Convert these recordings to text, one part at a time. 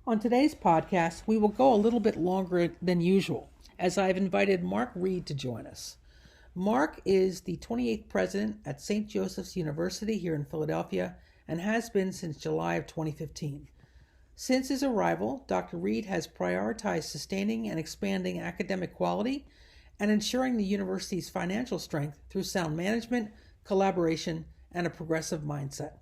On today's podcast, we will go a little bit longer than usual, as I've invited Mark Reed to join us. Mark is the 28th president at St. Joseph's University here in Philadelphia and has been since July of 2015. Since his arrival, Dr. Reed has prioritized sustaining and expanding academic quality and ensuring the university's financial strength through sound management, collaboration, and a progressive mindset.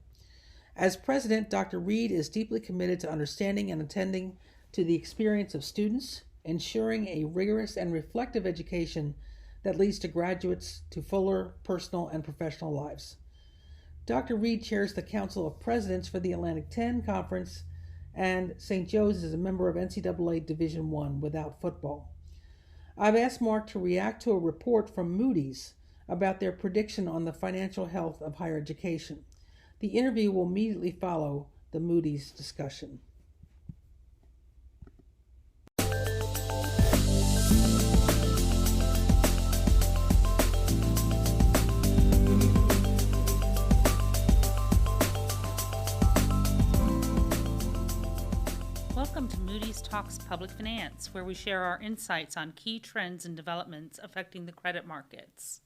As president, Dr. Reed is deeply committed to understanding and attending to the experience of students, ensuring a rigorous and reflective education that leads to graduates to fuller personal and professional lives. Dr. Reed chairs the Council of Presidents for the Atlantic 10 Conference, and St. Joe's is a member of NCAA Division I without football. I've asked Mark to react to a report from Moody's about their prediction on the financial health of higher education. The interview will immediately follow the Moody's discussion. Welcome to Moody's Talks Public Finance, where we share our insights on key trends and developments affecting the credit markets.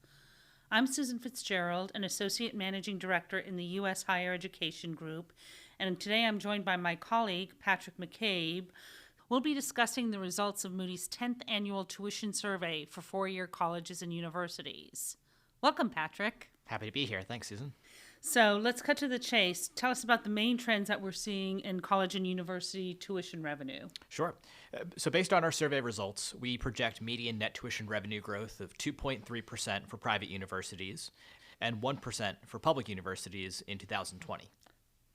I'm Susan Fitzgerald, an Associate Managing Director in the U.S. Higher Education Group, and today I'm joined by my colleague, Patrick McCabe. We'll be discussing the results of Moody's 10th Annual Tuition Survey for four-year colleges and universities. Welcome, Patrick. Happy to be here. Thanks, Susan. So let's cut to the chase. Tell us about the main trends that we're seeing in college and university tuition revenue. Sure. So based on our survey results, we project median net tuition revenue growth of 2.3% for private universities and 1% for public universities in 2020.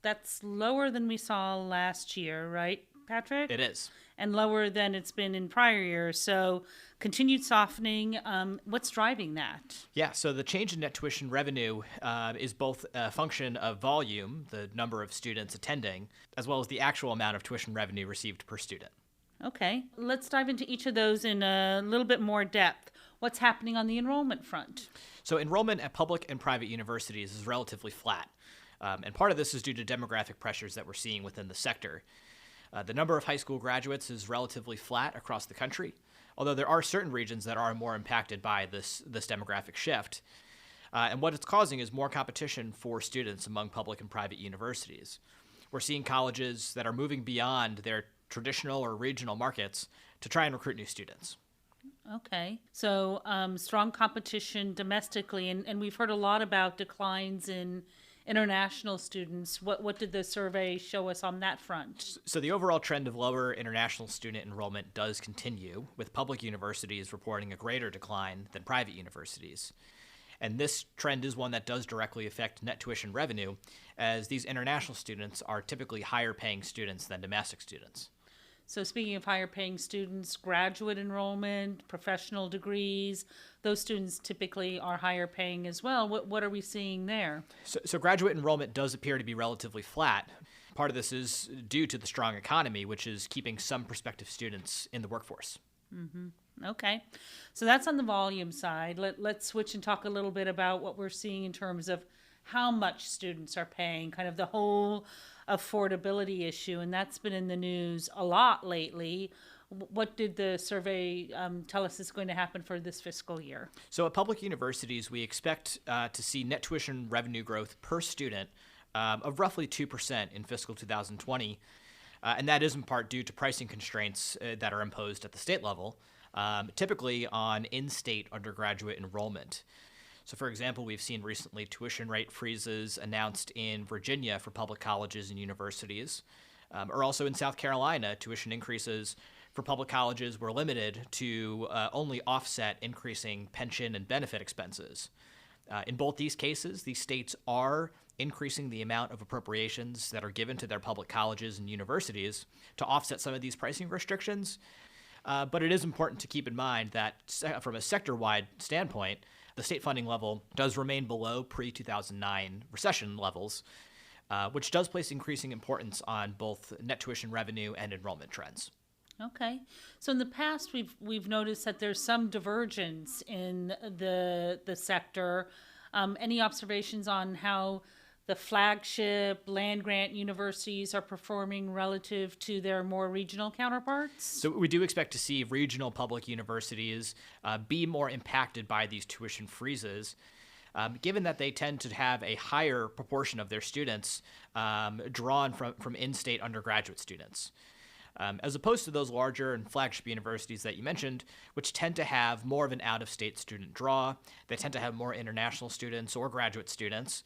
That's lower than we saw last year, right, Patrick? It is. And lower than it's been in prior years. So continued softening. What's driving that? Yeah, so the change in net tuition revenue is both a function of volume, the number of students attending, as well as the actual amount of tuition revenue received per student. Okay, let's dive into each of those in a little bit more depth. What's happening on the enrollment front? So enrollment at public and private universities is relatively flat. And part of this is due to demographic pressures that we're seeing within the sector. The number of high school graduates is relatively flat across the country, although there are certain regions that are more impacted by this demographic shift. And what it's causing is more competition for students among public and private universities. We're seeing colleges that are moving beyond their traditional or regional markets to try and recruit new students. Okay, so strong competition domestically, and we've heard a lot about declines in international students. What did the survey show us on that front? So the overall trend of lower international student enrollment does continue, with public universities reporting a greater decline than private universities. And this trend is one that does directly affect net tuition revenue, as these international students are typically higher paying students than domestic students. So speaking of higher paying students, graduate enrollment, professional degrees, those students typically are higher paying as well. What are we seeing there? So graduate enrollment does appear to be relatively flat. Part of this is due to the strong economy, which is keeping some prospective students in the workforce. Mm-hmm. Okay. So that's on the volume side. Let's switch and talk a little bit about what we're seeing in terms of how much students are paying, kind of the whole affordability issue, and that's been in the news a lot lately. What did the survey tell us is going to happen for this fiscal year? So at public universities, we expect to see net tuition revenue growth per student of roughly 2% in fiscal 2020, and that is in part due to pricing constraints that are imposed at the state level, typically on in-state undergraduate enrollment. So, for example, we've seen recently tuition rate freezes announced in Virginia for public colleges and universities, or also in South Carolina, tuition increases for public colleges were limited to only offset increasing pension and benefit expenses. In both these cases, these states are increasing the amount of appropriations that are given to their public colleges and universities to offset some of these pricing restrictions. But it is important to keep in mind that from a sector-wide standpoint, the state funding level does remain below pre-2009 recession levels, which does place increasing importance on both net tuition revenue and enrollment trends. Okay. So in the past, we've noticed that there's some divergence in the sector. Any observations on how the flagship land-grant universities are performing relative to their more regional counterparts? So we do expect to see regional public universities be more impacted by these tuition freezes, given that they tend to have a higher proportion of their students drawn from in-state undergraduate students. As opposed to those larger and flagship universities that you mentioned, which tend to have more of an out-of-state student draw. They tend to have more international students or graduate students.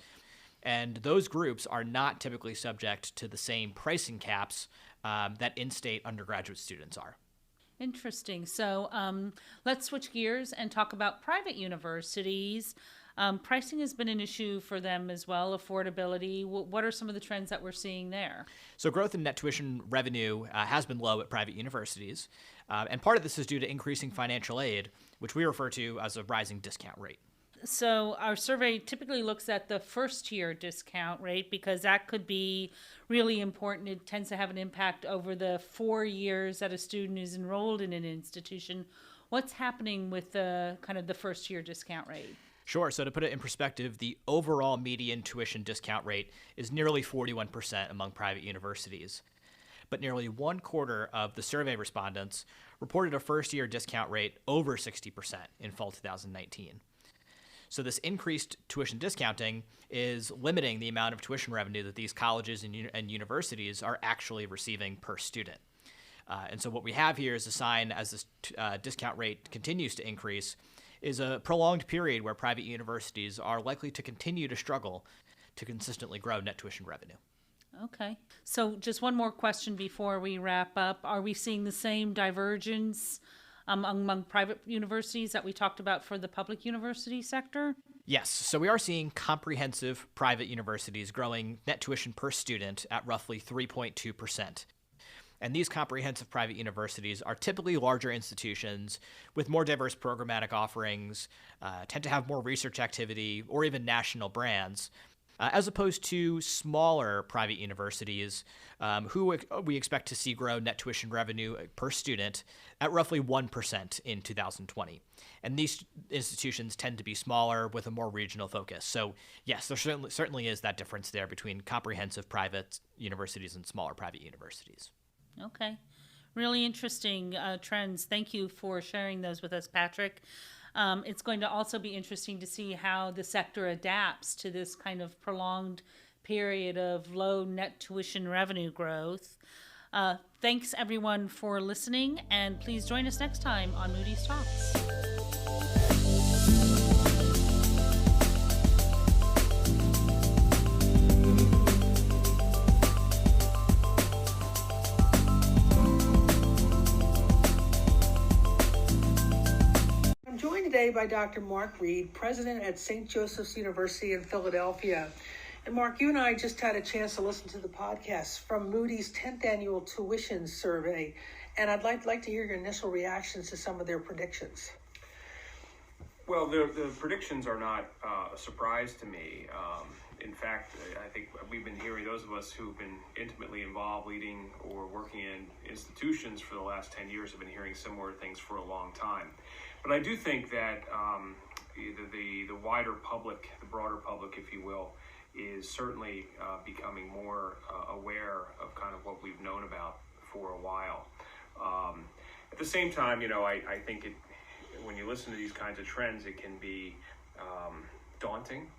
And those groups are not typically subject to the same pricing caps that in-state undergraduate students are. Interesting. So let's switch gears and talk about private universities. Pricing has been an issue for them as well, affordability. What are some of the trends that we're seeing there? So growth in net tuition revenue has been low at private universities. And part of this is due to increasing financial aid, which we refer to as a rising discount rate. So our survey typically looks at the first-year discount rate because that could be really important. It tends to have an impact over the 4 years that a student is enrolled in an institution. What's happening with the first-year discount rate? Sure. So to put it in perspective, the overall median tuition discount rate is nearly 41% among private universities. But nearly 1/4 of the survey respondents reported a first-year discount rate over 60% in fall 2019. So this increased tuition discounting is limiting the amount of tuition revenue that these colleges and universities are actually receiving per student. And so what we have here is a sign as this discount rate continues to increase is a prolonged period where private universities are likely to continue to struggle to consistently grow net tuition revenue. Okay. So just one more question before we wrap up. Are we seeing the same divergence among private universities that we talked about for the public university sector? Yes. So we are seeing comprehensive private universities growing net tuition per student at roughly 3.2%. And these comprehensive private universities are typically larger institutions with more diverse programmatic offerings, tend to have more research activity, or even national brands, as opposed to smaller private universities who we expect to see grow net tuition revenue per student at roughly 1% in 2020. And these institutions tend to be smaller with a more regional focus. So yes, there certainly is that difference there between comprehensive private universities and smaller private universities. Okay. Really interesting trends. Thank you for sharing those with us, Patrick. It's going to also be interesting to see how the sector adapts to this kind of prolonged period of low net tuition revenue growth. Thanks, everyone, for listening, and please join us next time on Moody's Talks. Today by Dr. Mark Reed, president at St. Joseph's University in Philadelphia. And Mark, you and I just had a chance to listen to the podcast from Moody's 10th annual tuition survey, and I'd like to hear your initial reactions to some of their predictions. Well, the predictions are not a surprise to me. In fact, I think we've been hearing, those of us who've been intimately involved leading or working in institutions for the last 10 years have been hearing similar things for a long time. But I do think that the wider public, the broader public, if you will, is certainly becoming more aware of kind of what we've known about for a while. At the same time, I think when you listen to these kinds of trends, it can be daunting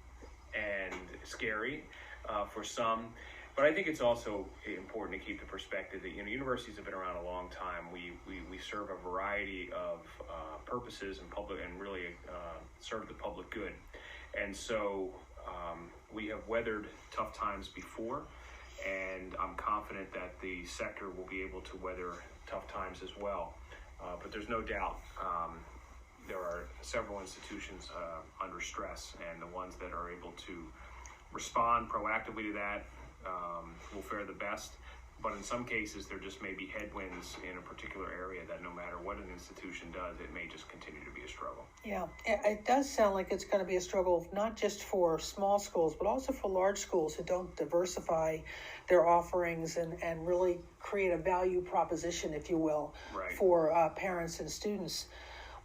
and scary for some. But I think it's also important to keep the perspective that universities have been around a long time. We serve a variety of purposes and really serve the public good. And so we have weathered tough times before, and I'm confident that the sector will be able to weather tough times as well. But there's no doubt there are several institutions under stress, and the ones that are able to respond proactively to that will fare the best. But in some cases, there just may be headwinds in a particular area that no matter what an institution does, it may just continue to be a struggle. Yeah, it does sound like it's going to be a struggle, not just for small schools, but also for large schools who don't diversify their offerings and really create a value proposition, if you will, Right. for parents and students.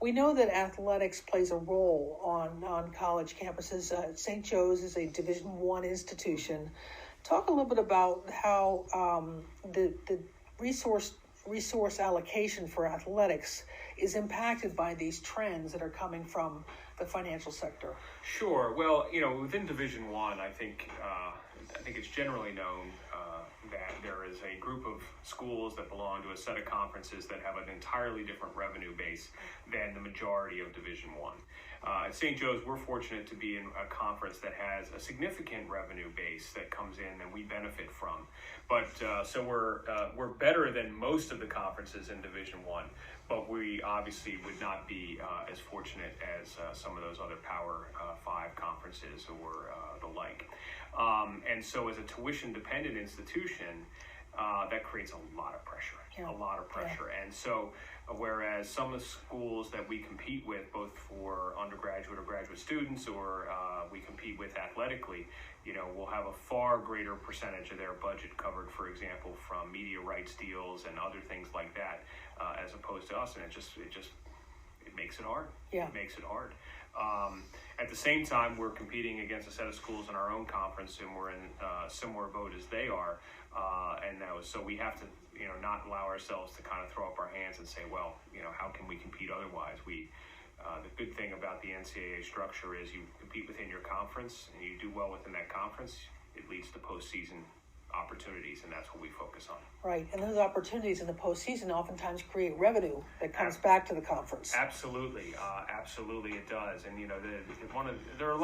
We know that athletics plays a role on college campuses. St. Joe's is a Division I institution. Talk a little bit about how the resource allocation for athletics is impacted by these trends that are coming from the financial sector. Sure. Well, within Division I, I think it's generally known that there is a group of schools that belong to a set of conferences that have an entirely different revenue base than the majority of Division I. At St. Joe's, we're fortunate to be in a conference that has a significant revenue base that comes in and we benefit from. But so we're better than most of the conferences in Division I, but we obviously would not be as fortunate as some of those other Power 5 conferences or the like. And so as a tuition-dependent institution, that creates a lot of pressure, And so whereas some of the schools that we compete with, both for undergraduate or graduate students, or we compete with athletically, will have a far greater percentage of their budget covered, for example, from media rights deals and other things like that, as opposed to us. And it makes it hard. Yeah. It makes it hard. At the same time, we're competing against a set of schools in our own conference, and we're in a similar boat as they are. So we have to, not allow ourselves to kind of throw up our hands and say, well, how can we compete otherwise? The good thing about the NCAA structure is you compete within your conference, and you do well within that conference, it leads to postseason opportunities, and that's what we focus on. Right, and those opportunities in the postseason oftentimes create revenue that comes back to the conference. Absolutely, absolutely it does. And there's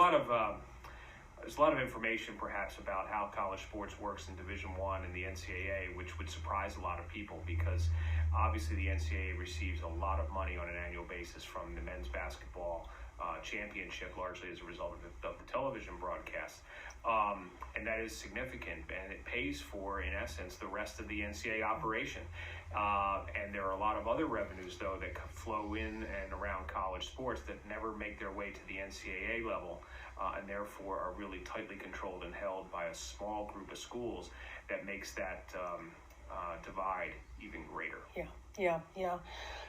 a lot of information perhaps about how college sports works in Division I and the NCAA, which would surprise a lot of people, because obviously the NCAA receives a lot of money on an annual basis from the men's basketball championship, largely as a result of the television broadcast. And that is significant, and it pays for, in essence, the rest of the NCAA operation. And there are a lot of other revenues, though, that flow in and around college sports that never make their way to the NCAA level, and therefore are really tightly controlled and held by a small group of schools that makes that divide even greater. Yeah.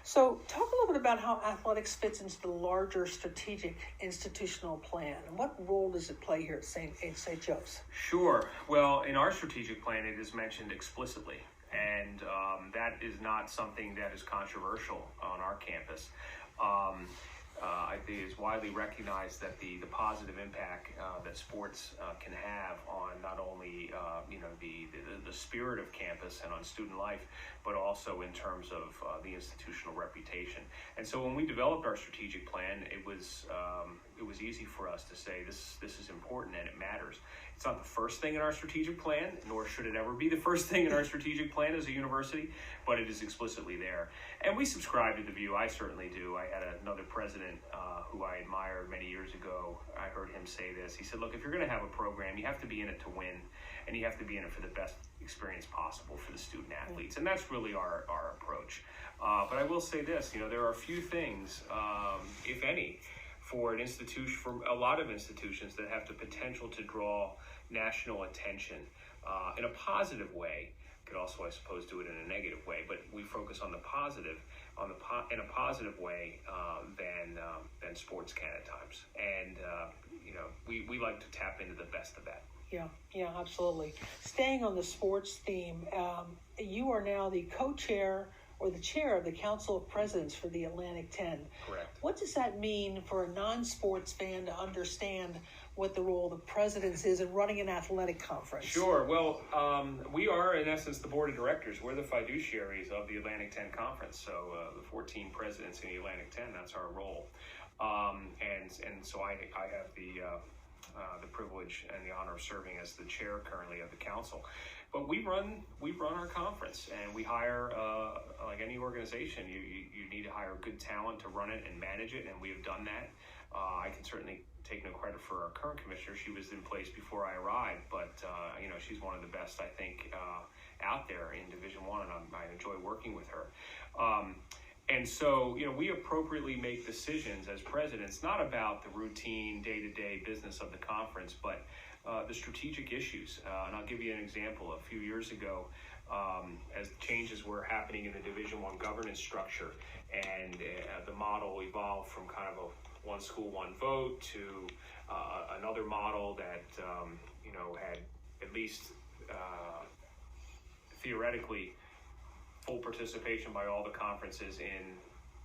So talk a little bit about how athletics fits into the larger strategic institutional plan. What role does it play here at St. Joe's? Sure. Well, in our strategic plan, it is mentioned explicitly, and that is not something that is controversial on our campus. I think it's widely recognized that the positive impact that sports can have on not only the spirit of campus and on student life, but also in terms of the institutional reputation. And so when we developed our strategic plan, it was easy for us to say this is important and it matters. It's not the first thing in our strategic plan, nor should it ever be the first thing in our strategic plan as a university, but it is explicitly there. And we subscribe to the view, I certainly do. I had another president who I admired many years ago. I heard him say this. He said, look, if you're going to have a program, you have to be in it to win, and you have to be in it for the best experience possible for the student athletes. And that's really our approach. But I will say this, there are a few things, if any, for a lot of institutions that have the potential to draw national attention in a positive way. Could also, I suppose, do it in a negative way, but we focus on the positive, in a positive way than sports can at times. And we like to tap into the best of that. Yeah, absolutely. Staying on the sports theme, you are now the co-chair or the chair of the Council of Presidents for the Atlantic 10. Correct. What does that mean for a non-sports fan to understand what the role of the presidents is in running an athletic conference? Sure. Well, we are, in essence, the board of directors. We're the fiduciaries of the Atlantic 10 Conference. So the 14 presidents in the Atlantic 10, that's our role. And so I have the privilege and the honor of serving as the chair currently of the council. But we run our conference, and we hire, like any organization, you need to hire good talent to run it and manage it, and we have done that. I can certainly take no credit for our current commissioner. She was in place before I arrived, but she's one of the best, I think, out there in Division I, and I enjoy working with her. And so, we appropriately make decisions as presidents, not about the routine day-to-day business of the conference, but the strategic issues. And I'll give you an example. A few years ago, as changes were happening in the Division I governance structure, and the model evolved from kind of a one school, one vote to another model that had at least theoretically full participation by all the conferences in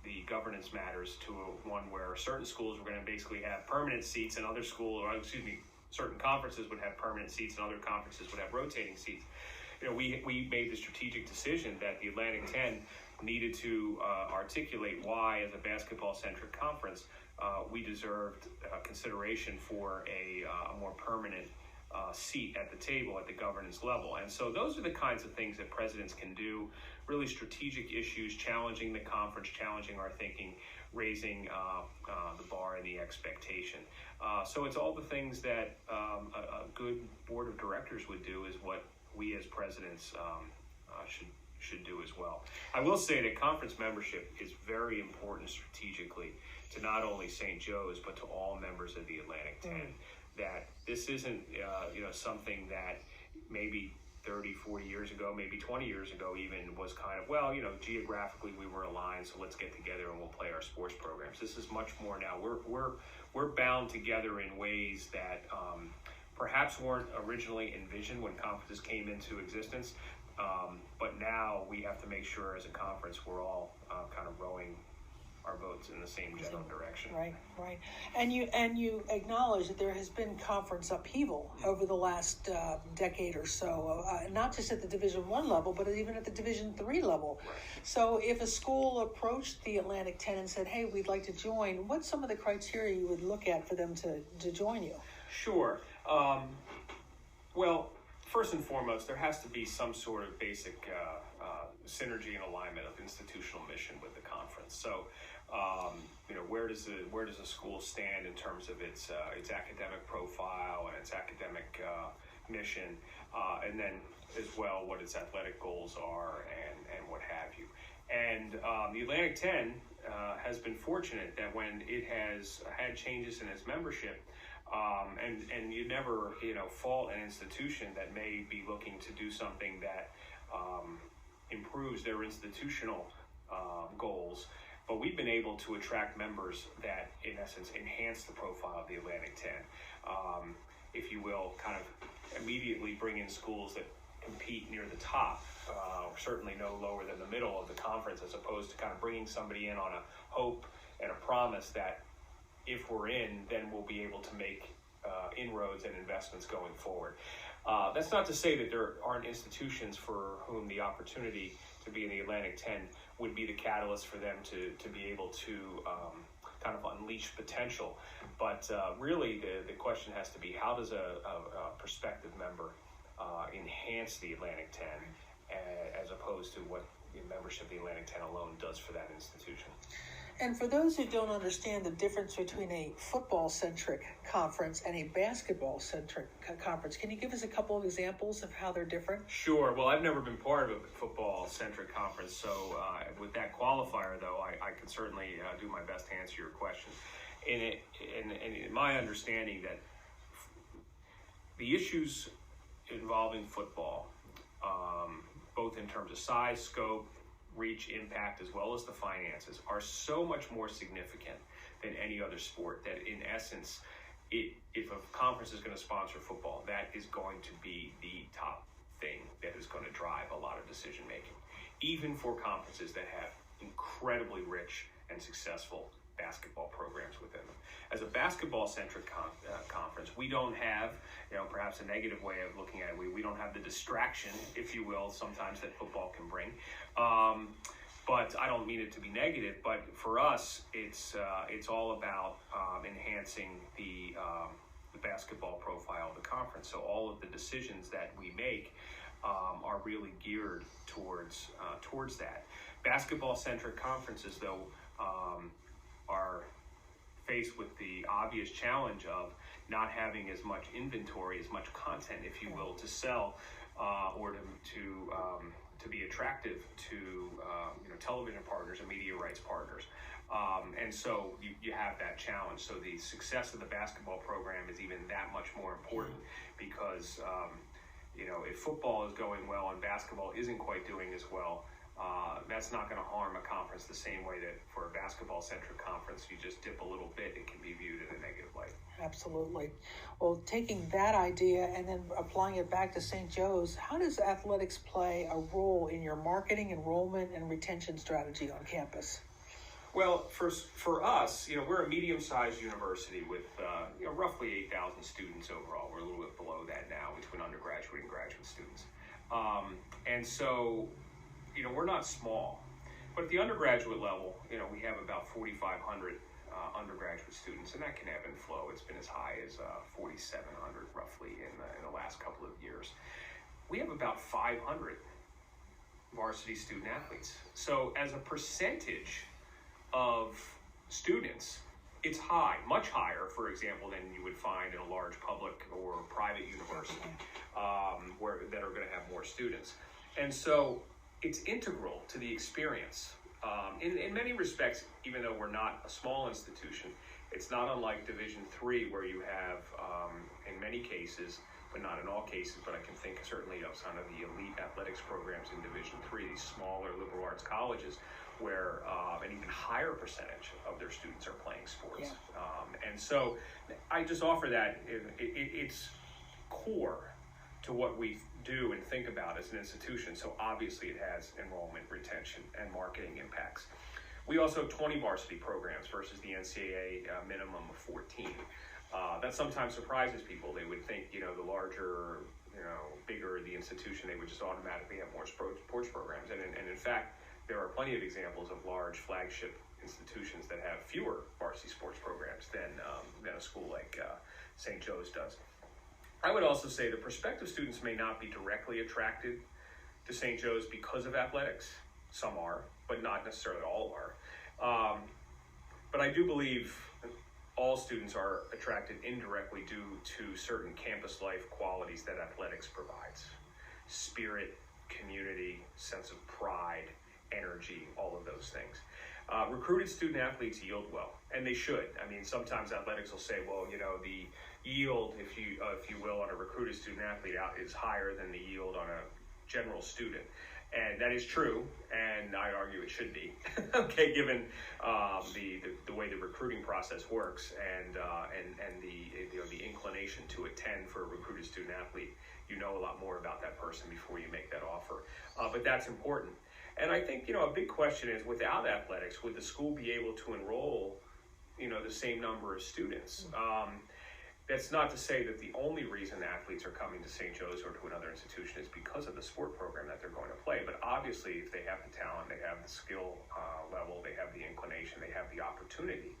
the governance matters, to one where certain schools were going to basically have permanent seats and other certain conferences would have permanent seats and other conferences would have rotating seats. We made the strategic decision that the Atlantic 10 needed to articulate why, as a basketball-centric conference, we deserved consideration for a more permanent seat at the table at the governance level. And so those are the kinds of things that presidents can do, really strategic issues, challenging the conference, challenging our thinking, raising the bar and the expectation. So it's all the things that a good board of directors would do is what we as presidents should do as well. I will say that conference membership is very important strategically to not only St. Joe's, but to all members of the Atlantic 10. That this isn't something that maybe 30, 40 years ago, maybe 20 years ago even, was kind of, geographically we were aligned, so let's get together and we'll play our sports programs. This is much more now. We're bound together in ways that perhaps weren't originally envisioned when conferences came into existence, but now we have to make sure as a conference we're all kind of rowing our boats in the same general direction. Right. And you acknowledge that there has been conference upheaval over the last decade or so, not just at the Division I level, but even at the Division III level. Right. So if a school approached the Atlantic 10 and said, hey, we'd like to join, what's some of the criteria you would look at for them to join you? Sure. Well, first and foremost, there has to be some sort of basic synergy and alignment of institutional mission with the conference. So, where does a school stand in terms of its academic profile and its academic mission, and then as well what its athletic goals are and what have you. And the Atlantic 10 has been fortunate that when it has had changes in its membership, and you never fault an institution that may be looking to do something that improves their institutional goals, but we've been able to attract members that in essence enhance the profile of the Atlantic 10, if you will, kind of immediately bring in schools that compete near the top, certainly no lower than the middle of the conference, as opposed to kind of bringing somebody in on a hope and a promise that if we're in, then we'll be able to make inroads and investments going forward. That's not to say that there aren't institutions for whom the opportunity to be in the Atlantic 10 would be the catalyst for them to be able to kind of unleash potential. But really the question has to be, how does a prospective member enhance the Atlantic 10 as opposed to what the membership of the Atlantic 10 alone does for that institution? And for those who don't understand the difference between a football-centric conference and a basketball-centric conference, can you give us a couple of examples of how they're different? Sure. Well, I've never been part of a football-centric conference, so with that qualifier, though, I can certainly do my best to answer your question. And in my understanding that the issues involving football, both in terms of size, scope, reach, impact, as well as the finances, are so much more significant than any other sport that in essence, if a conference is going to sponsor football, that is going to be the top thing that is going to drive a lot of decision making, even for conferences that have incredibly rich and successful basketball programs within them. As a basketball-centric conference, we don't have, perhaps a negative way of looking at it, we don't have the distraction, if you will, sometimes that football can bring. But I don't mean it to be negative, but for us, it's all about enhancing the basketball profile of the conference. So all of the decisions that we make are really geared towards that. Basketball-centric conferences, though, are faced with the obvious challenge of not having as much inventory, as much content, if you will, to sell or to be attractive to television partners and media rights partners. And so you have that challenge. So the success of the basketball program is even that much more important because, if football is going well and basketball isn't quite doing as well, that's not going to harm a conference the same way that for a basketball-centric conference, you just dip a little bit, it can be viewed in a negative light. Absolutely. Well, taking that idea and then applying it back to St. Joe's, how does athletics play a role in your marketing, enrollment, and retention strategy on campus? Well, for us, we're a medium-sized university with roughly 8,000 students overall. We're a little bit below that now between undergraduate and graduate students. And so, we're not small. But at the undergraduate level, we have about 4,500 undergraduate students, and that can ebb and flow. It's been as high as 4,700 roughly in the last couple of years. We have about 500 varsity student athletes. So as a percentage of students, it's high, much higher, for example, than you would find in a large public or private university that are going to have more students. And so it's integral to the experience. In many respects, even though we're not a small institution, it's not unlike Division III, where you have, in many cases, but not in all cases, but I can think certainly of some of the elite athletics programs in Division III, these smaller liberal arts colleges, where an even higher percentage of their students are playing sports. And so I just offer that. It's core to what we do and think about as an institution. So obviously it has enrollment, retention, and marketing impacts. We also have 20 varsity programs versus the NCAA minimum of 14. That sometimes surprises people. They would think, the larger, bigger the institution, they would just automatically have more sports programs. And in fact, there are plenty of examples of large flagship institutions that have fewer varsity sports programs than a school like St. Joe's does. I would also say the prospective students may not be directly attracted to St. Joe's because of athletics. Some are, but not necessarily all are. But I do believe all students are attracted indirectly due to certain campus life qualities that athletics provides. Spirit, community, sense of pride, energy, all of those things. Recruited student athletes yield well, and they should. I mean, sometimes athletics will say, well, the yield, if you will, on a recruited student athlete is higher than the yield on a general student. And that is true, and I argue it should be, okay, given the way the recruiting process works and the inclination to attend for a recruited student athlete. You know a lot more about that person before you make that offer, but that's important. And I think a big question is, without athletics, would the school be able to enroll the same number of students? That's not to say that the only reason athletes are coming to St. Joe's or to another institution is because of the sport program that they're going to play. But obviously, if they have the talent, they have the skill level, they have the inclination, they have the opportunity.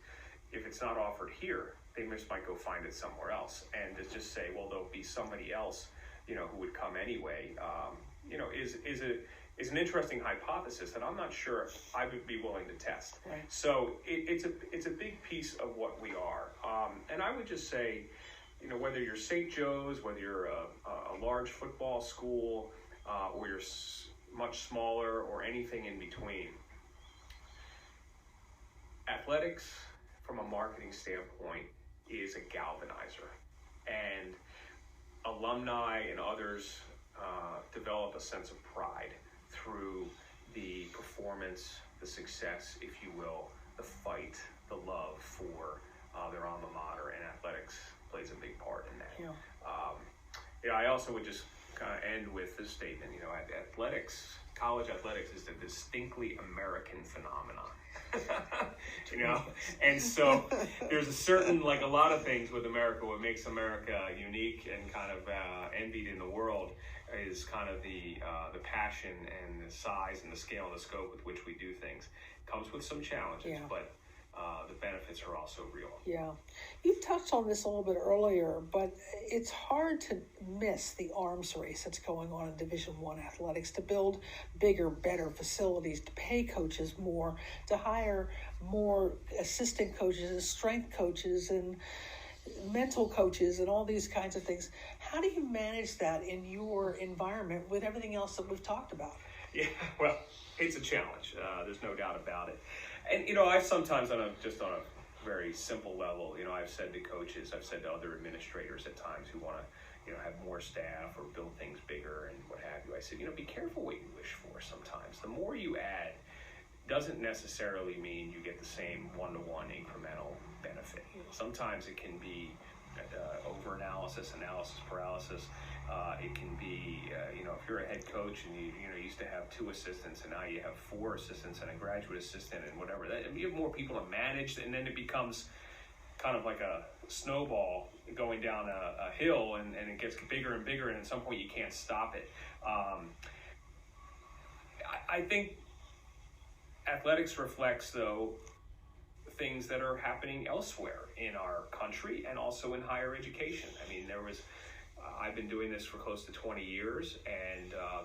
If it's not offered here, they just might go find it somewhere else. And to just say, well, there'll be somebody else, who would come anyway, is an interesting hypothesis that I'm not sure I would be willing to test. Right. So it's a big piece of what we are. And I would just say, whether you're St. Joe's, whether you're a large football school, or you're much smaller, or anything in between, athletics, from a marketing standpoint, is a galvanizer. And alumni and others develop a sense of pride through the performance, the success, if you will, the fight, the love for their alma mater, and athletics plays a big part in that. I also would just kind of end with this statement, athletics, college athletics is a distinctly American phenomenon. And so there's a certain, like a lot of things with America, what makes America unique and kind of envied in the world is kind of the passion and the size and the scale and the scope with which we do things. It comes with some challenges, but the benefits are also real. Yeah. You touched on this a little bit earlier, but it's hard to miss the arms race that's going on in Division I athletics, to build bigger, better facilities, to pay coaches more, to hire more assistant coaches and strength coaches and mental coaches and all these kinds of things. How do you manage that in your environment with everything else that we've talked about? Yeah, well, it's a challenge. There's no doubt about it. And I've sometimes on a very simple level, I've said to coaches, I've said to other administrators at times who want to, have more staff or build things bigger and what have you. I said, be careful what you wish for sometimes. The more you add doesn't necessarily mean you get the same one-to-one incremental benefit. Sometimes it can be over-analysis, analysis paralysis. It can be, if you're a head coach and you used to have 2 assistants and now you have 4 assistants and a graduate assistant and whatever, you have more people to manage, and then it becomes kind of like a snowball going down a hill, and it gets bigger and bigger, and at some point you can't stop it. I think athletics reflects, though, things that are happening elsewhere in our country and also in higher education. I mean, I've been doing this for close to 20 years, and I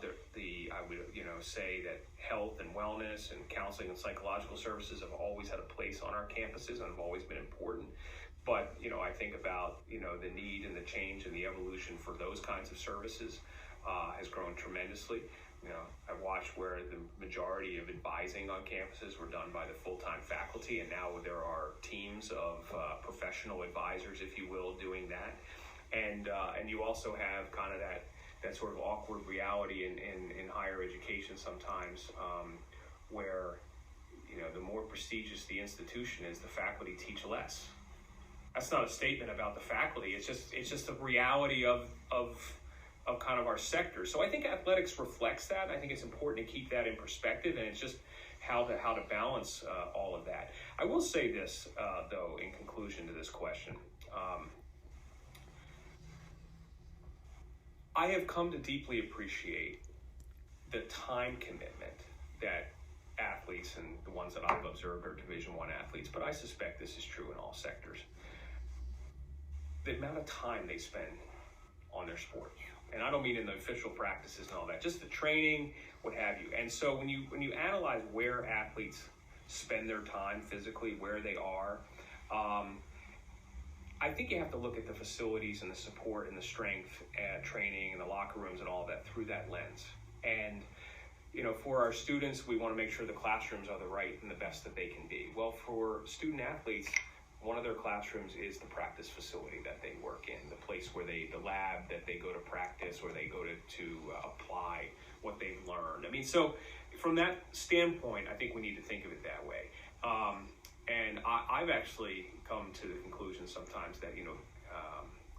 would say that health and wellness and counseling and psychological services have always had a place on our campuses and have always been important. But I think about the need and the change and the evolution for those kinds of services has grown tremendously. I've watched where the majority of advising on campuses were done by the full-time faculty, and now there are teams of professional advisors, if you will, doing that. And you also have kind of that sort of awkward reality in higher education sometimes, where the more prestigious the institution is, the faculty teach less. That's not a statement about the faculty. It's just the reality of kind of our sector. So I think athletics reflects that. I think it's important to keep that in perspective, and it's just how to balance all of that. I will say this, though, in conclusion to this question. I have come to deeply appreciate the time commitment that athletes, and the ones that I've observed are Division I athletes, but I suspect this is true in all sectors, the amount of time they spend on their sport. And I don't mean in the official practices and all that, just the training, what have you. And so when you analyze where athletes spend their time physically, where they are, I think you have to look at the facilities and the support and the strength and training and the locker rooms and all that through that lens. And, for our students, we want to make sure the classrooms are the right and the best that they can be. Well, for student athletes, one of their classrooms is the practice facility that they work in, the place where the lab that they go to practice, or they go to apply what they've learned. I mean, so from that standpoint, I think we need to think of it that way. And I've actually come to the conclusion sometimes that,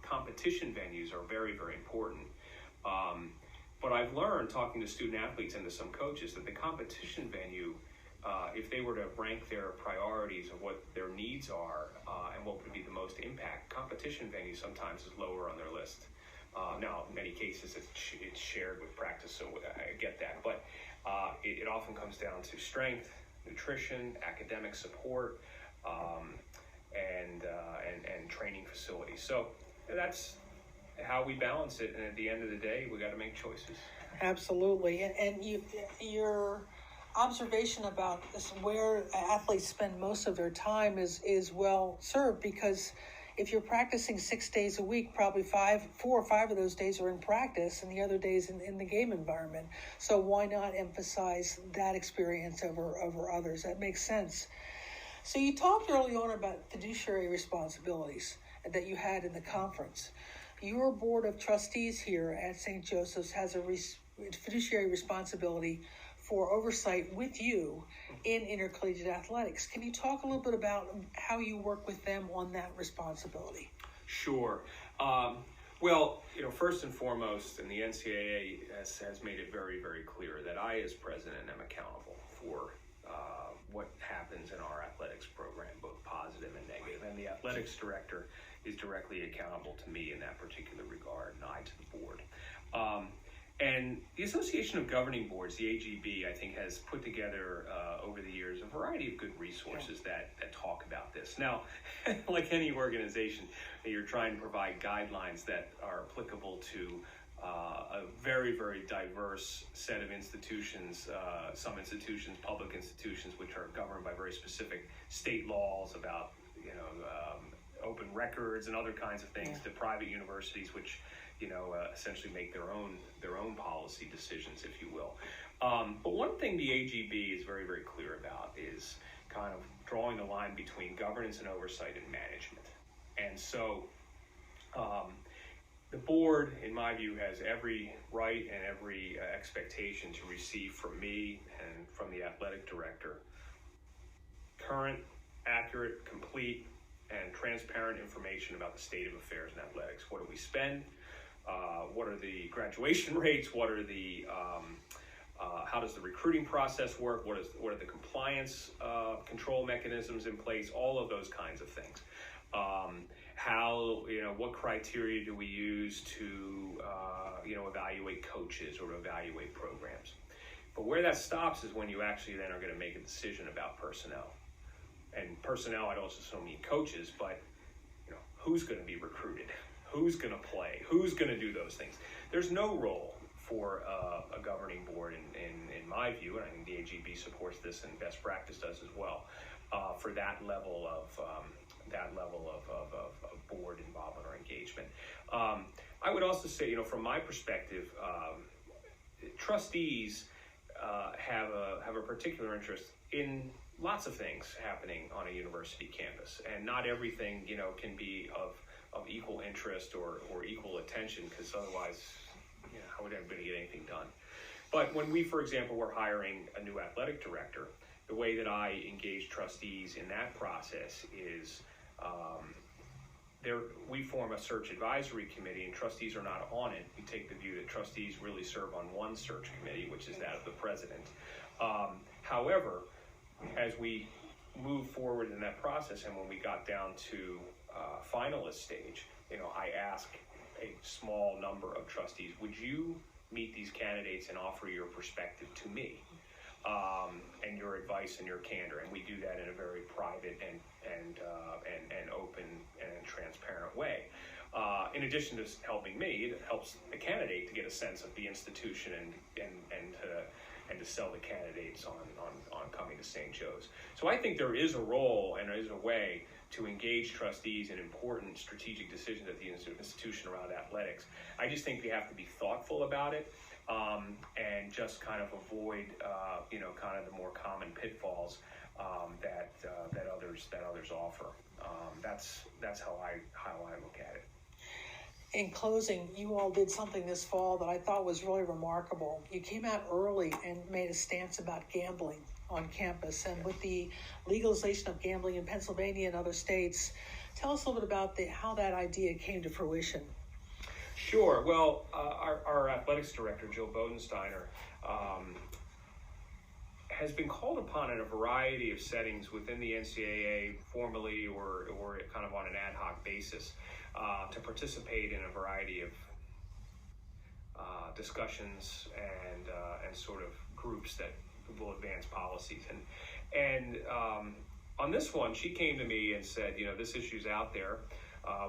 competition venues are very, very important. But I've learned, talking to student athletes and to some coaches, that the competition venue, if they were to rank their priorities of what their needs are and what would be the most impact, competition venue sometimes is lower on their list. Now, in many cases, it's shared with practice, so I get that. But it often comes down to strength, nutrition, academic support, and training facilities. So that's how we balance it. And at the end of the day, we got to make choices. Absolutely. And your observation about this, where athletes spend most of their time is well served, because if you're practicing 6 days a week, probably 4 or 5 of those days are in practice and the other days in the game environment. So why not emphasize that experience over others? That makes sense. So you talked early on about fiduciary responsibilities that you had in the conference. Your board of trustees here at St. Joseph's has a fiduciary responsibility for oversight with you in intercollegiate athletics. Can you talk a little bit about how you work with them on that responsibility? Sure. Well, first and foremost, and the NCAA has made it very, very clear that I, as president, am accountable for what happens in our athletics program, both positive and negative. And the athletics director is directly accountable to me in that particular regard, and I to the board. And the Association of Governing Boards, the AGB, I think has put together over the years a variety of good resources that talk about this. Now, like any organization, you're trying to provide guidelines that are applicable to a very, very diverse set of institutions, some institutions, public institutions, which are governed by very specific state laws about, open records and other kinds of things, to private universities, which essentially make their own policy decisions, if you will. But one thing the AGB is very, very clear about is, kind of drawing the line between governance and oversight and management. And so the board, in my view, has every right and every expectation to receive from me and from the athletic director current, accurate, complete, and transparent information about the state of affairs in athletics. What do we spend? What are the graduation rates? What are the how does the recruiting process work? What are the compliance control mechanisms in place? All of those kinds of things. What criteria do we use to evaluate coaches or to evaluate programs? But where that stops is when you actually then are going to make a decision about personnel. And personnel, I'd also mean coaches, but who's going to be recruited? Who's going to play? Who's going to do those things? There's no role for a governing board, in my view, and I think the AGB supports this and best practice does as well, for that level of board involvement or engagement. I would also say, from my perspective, trustees have a particular interest in lots of things happening on a university campus, and not everything can be of equal interest or equal attention, because otherwise how would anybody get anything done? But when we, for example, were hiring a new athletic director, the way that I engage trustees in that process is we form a search advisory committee, and trustees are not on it. We take the view that trustees really serve on one search committee, which is that of the president. However, as we move forward in that process, and when we got down to finalist stage, I ask a small number of trustees, would you meet these candidates and offer your perspective to me, and your advice and your candor? And we do that in a very private and open and transparent way. In addition to helping me, it helps the candidate to get a sense of the institution and to sell the candidates on coming to St. Joe's. So I think there is a role and there is a way to engage trustees in important strategic decisions at the institution around athletics. I just think we have to be thoughtful about it, and just kind of avoid, kind of the more common pitfalls that others offer. That's how I look at it. In closing, you all did something this fall that I thought was really remarkable. You came out early and made a stance about gambling on campus, and with the legalization of gambling in Pennsylvania and other states, tell us a little bit about how that idea came to fruition. Sure. Well, our athletics director, Jill Bodensteiner, has been called upon in a variety of settings within the NCAA, formally or kind of on an ad hoc basis, to participate in a variety of discussions and sort of groups that will advance policies. And on this one, she came to me and said, this issue's out there.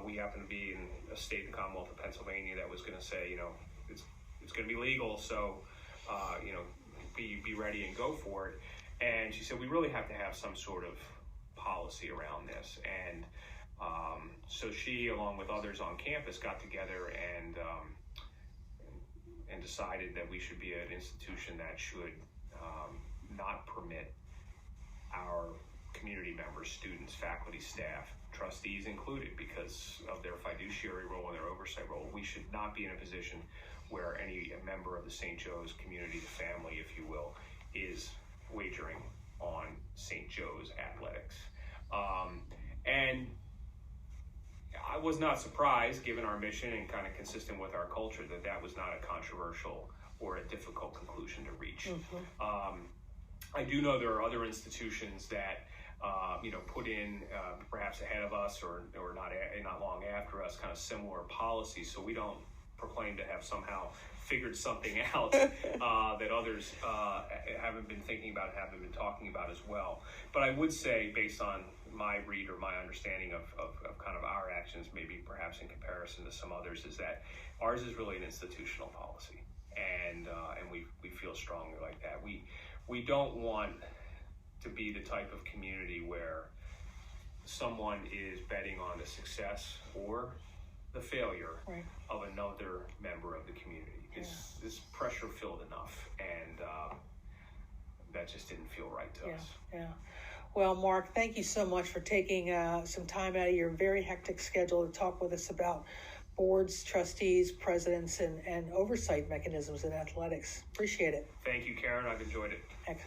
We happen to be in a state in the Commonwealth of Pennsylvania that was going to say, it's going to be legal, so be ready and go for it. And she said, we really have to have some sort of policy around this. And so she, along with others on campus, got together and decided that we should be an institution that should not permit our community members, students, faculty, staff, trustees included, because of their fiduciary role and their oversight role. We should not be in a position where a member of the St. Joe's community, the family, if you will, is wagering on St. Joe's athletics. And I was not surprised, given our mission and kind of consistent with our culture, that was not a controversial or a difficult conclusion to reach. Mm-hmm. I do know there are other institutions that put in perhaps ahead of us or not long after us kind of similar policies, so we don't proclaim to have somehow figured something out that others haven't been thinking about, haven't been talking about as well. But I would say, based on my read or my understanding of kind of our actions, maybe perhaps in comparison to some others, is that ours is really an institutional policy, and we feel strongly like that. We don't want to be the type of community where someone is betting on the success or the failure of another member of the community. It's pressure filled enough, and that just didn't feel right to us. Yeah. Well, Mark, thank you so much for taking some time out of your very hectic schedule to talk with us about boards, trustees, presidents, and oversight mechanisms in athletics. Appreciate it. Thank you, Karen. I've enjoyed it.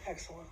Excellent.